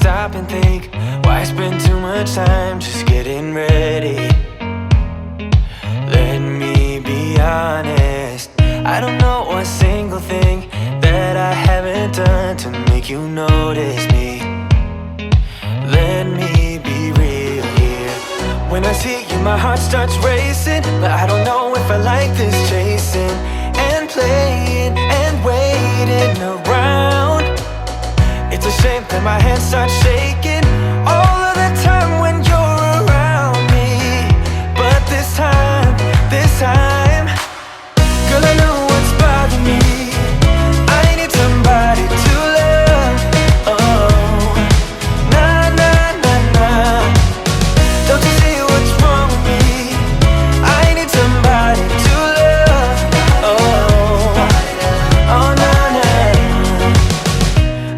stop and think, why spend too much time just getting ready? Let me be honest, I don't know a single thing that I haven't done to make you notice me. Let me be real here. When I see you, my heart starts racing, but I don't know if I like this chasing and playing and waiting around. It's a shame that my hands start shaking all of the time when you're around me. But this time, girl, I know what's bothering me. I need somebody to love. Oh, nah, nah, nah, nah. Don't you see what's wrong with me? I need somebody to love. Oh, oh, nah, nah.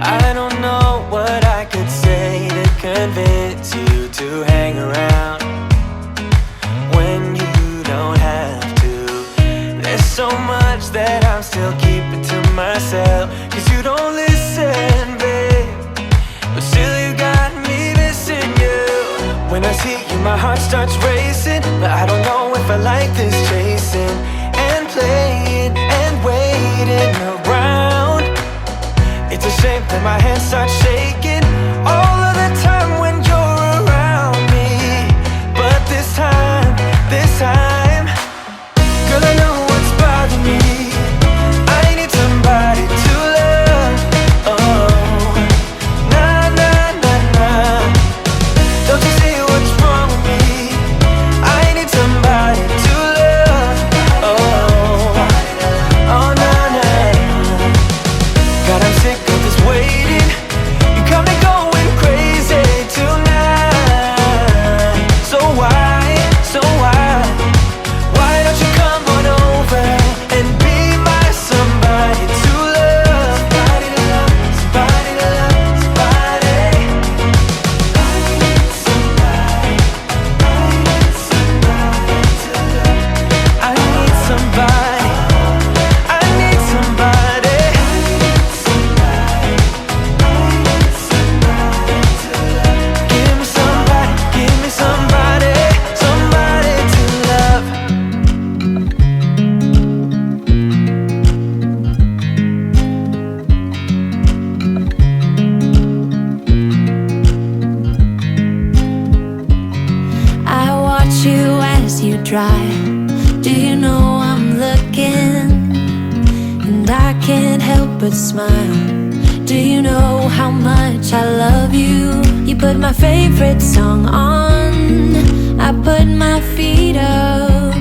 I don't know what I could say to convince you to hang around when you don't have to. There's so much that I'm still keeping to myself, 'cause you don't listen, babe. But still you got me missing you. When I see you, my heart starts racing, but I don't know if I like this chasing and playing and waiting around. It's a shame that my hands start shaking all of the time when you're around me. But this time, girl, I know what's bothering me. I need somebody to love. Oh, nah, nah, nah, nah. Don't you see what's wrong with me? I need somebody to love. Oh, oh, nah, nah. God, I'm sick of this waiting. You got me going crazy tonight. So why? Why don't you come on over and be my somebody to love? Somebody to love, somebody to love, somebody. I need somebody, I need somebody to love. I need somebody, I need somebody. I need somebody, I need somebody to love. Give me somebody, somebody to love. I watch you as you drive. Do you know I'm looking? And I can't help but smile. Do you know how much I love you? You put my favorite song on, I put my feet up,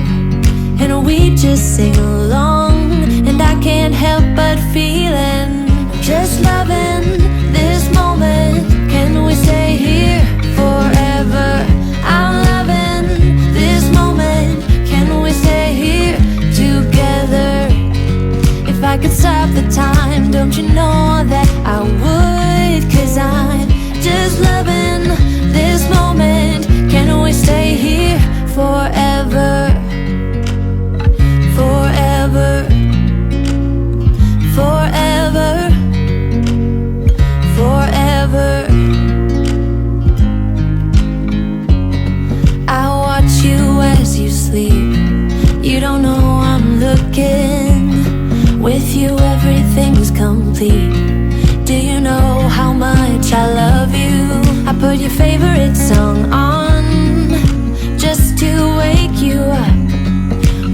and we just sing along. And I can't help but feeling, just loving this moment. Can we stay here forever? I'm loving this moment. Can we stay here together? If I could stop the time, don't you know that I would? 'Cause I'm just loving this moment. Can we stay here forever? Forever, forever, forever. I watch you as you sleep. You don't know I'm looking. With you everything's complete. Do you know how much I love you? I put your favorite song on just to wake you up.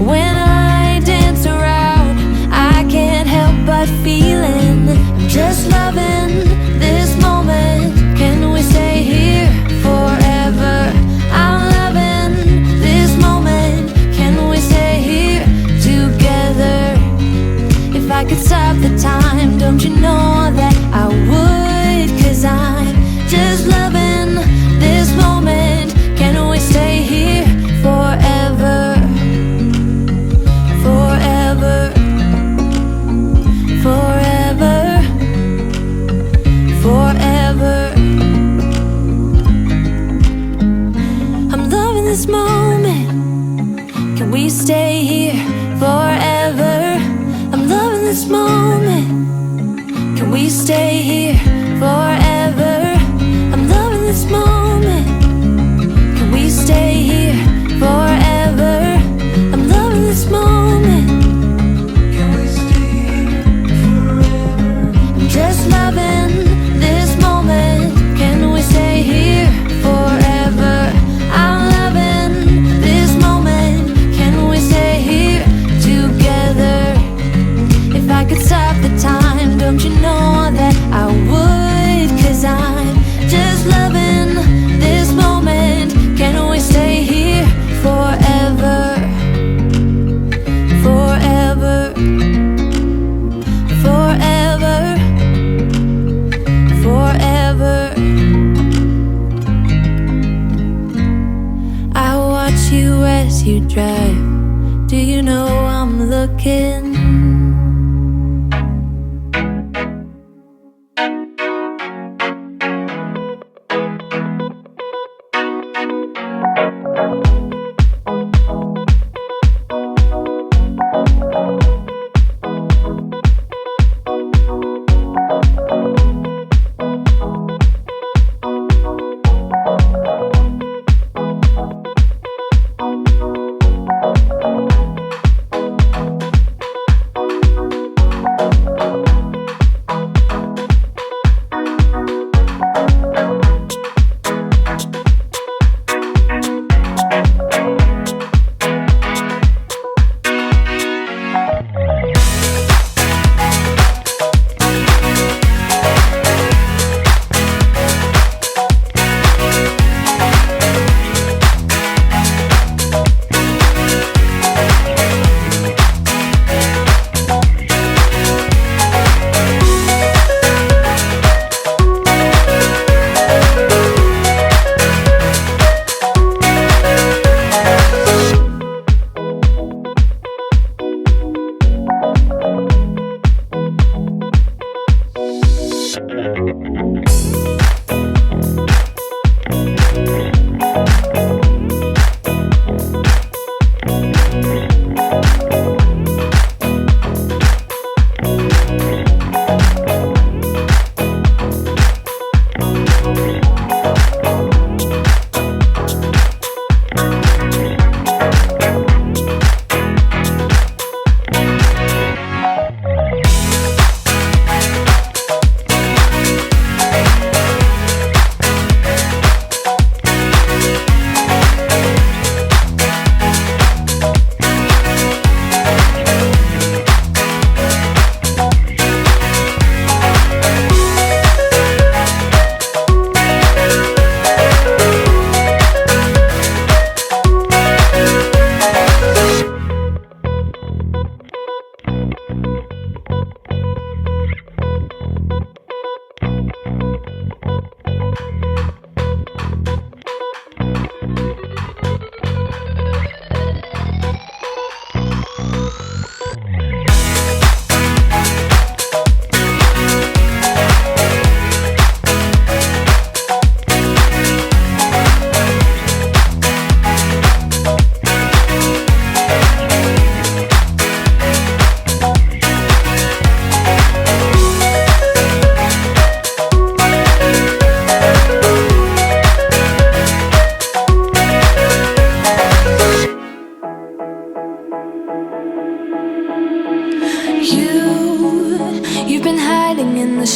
When I dance around, I can't help but feeling, I'm just loving this moment. Can we stay here forever? I'm loving this moment. Can we stay here together? If I could stop the time, don't you know that I would? 'Cause I'm just loving this moment. Can we stay here forever? Forever, forever, forever. I'm loving this moment. Can we stay here forever? I'm loving this moment. Can we stay here forever? watch you as you drive. Do you know I'm looking?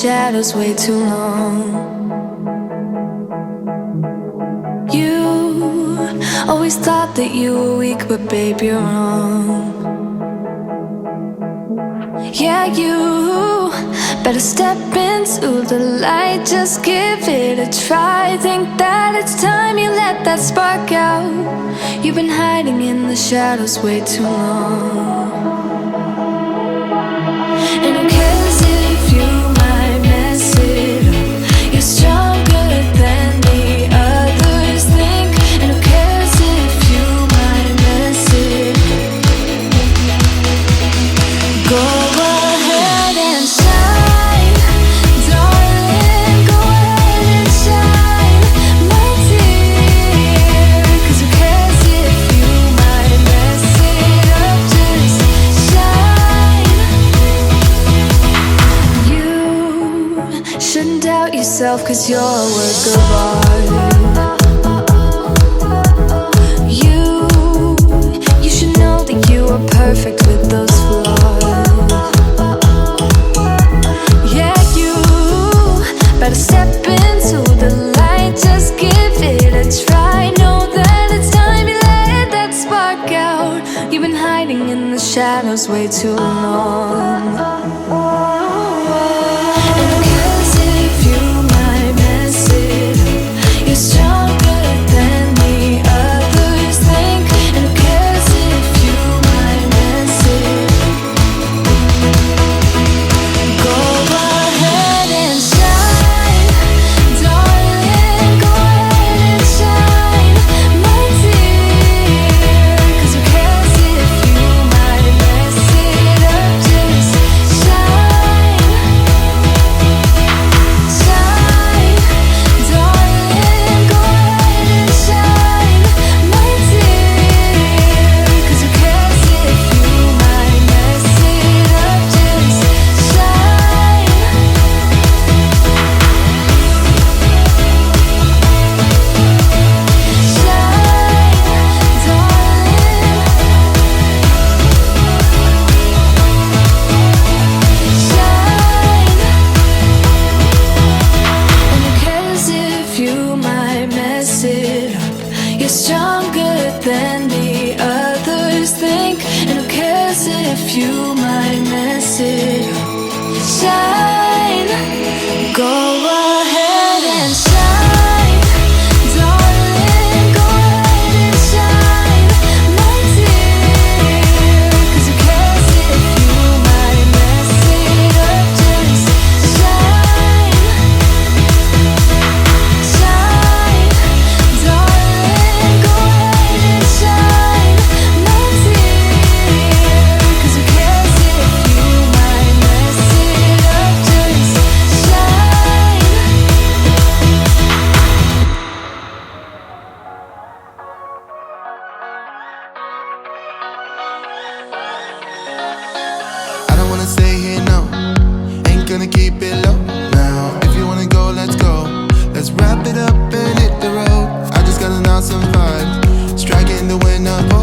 Shadows way too long. You always thought that you were weak, but babe, you're wrong. Yeah, you better step into the light, just give it a try. Think that it's time you let that spark out. You've been hiding in the shadows way too long. And who cares if you might mess it up? You're stronger than the others think. And who cares if you might mess it up? Go ahead and shine, darling, go ahead and shine, my dear. 'Cause who cares if you might mess it up? Just shine. You shouldn't doubt yourself, 'cause you're a work of art. You should know that you are perfect with those flaws. Yeah, you better step into the light, just give it a try. Know that it's time you let that spark out. You've been hiding in the shadows way too long. And who cares if you might mess it up? You're stronger than the others think. And who cares if you might mess it up? Go ahead and shine, darling, go ahead and shine, my dear. if you might mess it up. Shine, go ahead and shine, darling, go ahead and shine, my dear. 'Cause who cares if you might mess it up? Just shine, shine, darling, go ahead and shine, my dear. 'Cause who cares if you might mess it up? Just shine. I don't wanna stay here, no. Ain't gonna keep it low now. If you wanna go, let's go. Let's wrap it up and hit the road. I just got an awesome vibe, striking the wind up.